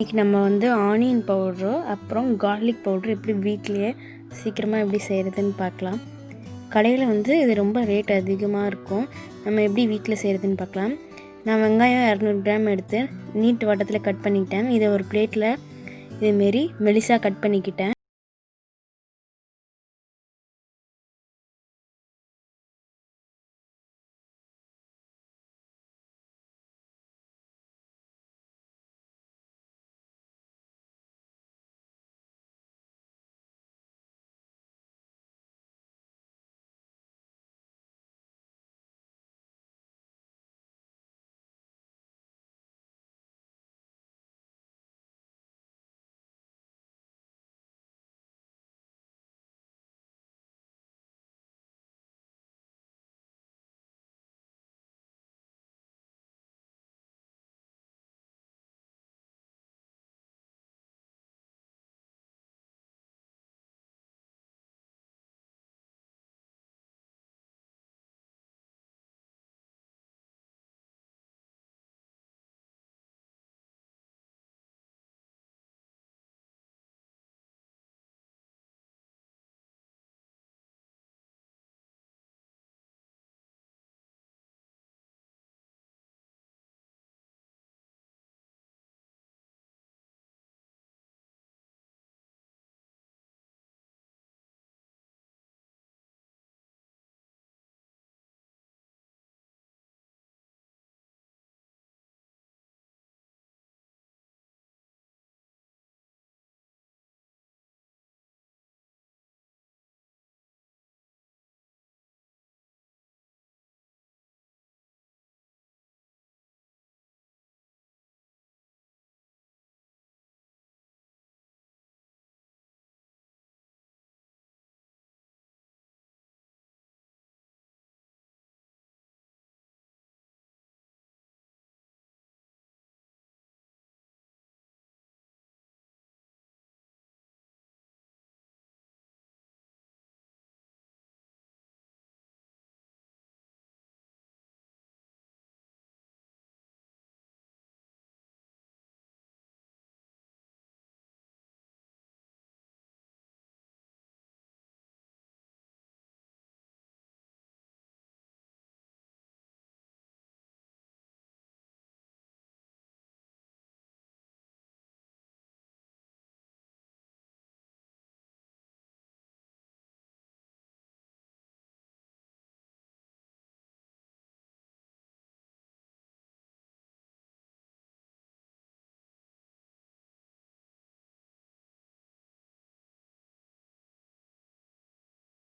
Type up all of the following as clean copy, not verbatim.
இன்றைக்கி நம்ம வந்து ஆனியன் பவுட்ரு அப்புறம் கார்லிக் பவுட்ரு எப்படி வீட்டிலையே சீக்கிரமாக எப்படி செய்கிறதுன்னு பார்க்கலாம். கடையில் வந்து இது ரொம்ப ரேட் அதிகமாக இருக்கும். நம்ம எப்படி வீட்டில் செய்கிறதுன்னு பார்க்கலாம். நான் வெங்காயம் 200 கிராம் எடுத்து நீட் வட்டத்தில் கட் பண்ணிக்கிட்டேன். இதை ஒரு பிளேட்டில் இதேமாரி மெலிசாக கட் பண்ணிக்கிட்டேன்.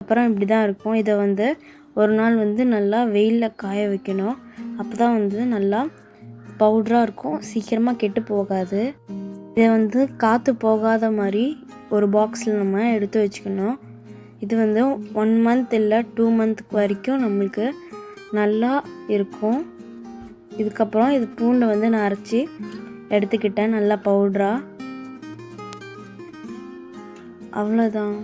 அப்புறம் இப்படி தான் இருக்கும். இதை வந்து ஒரு நாள் வந்து நல்லா வெயிலில் காய வைக்கணும். அப்போ தான் வந்து நல்லா பவுடராக இருக்கும், சீக்கிரமாக கெட்டு போகாது. இதை வந்து காற்று போகாத மாதிரி ஒரு பாக்ஸில் நம்ம எடுத்து வச்சுக்கணும். இது வந்து 1 மந்த் இல்லை 2 மந்த்துக்கு வரைக்கும் நம்மளுக்கு நல்லா இருக்கும். இதுக்கப்புறம் இது பூண்டை வந்து நான் அரைச்சி எடுத்துக்கிட்டேன் நல்லா பவுடராக. அவ்வளோதான்.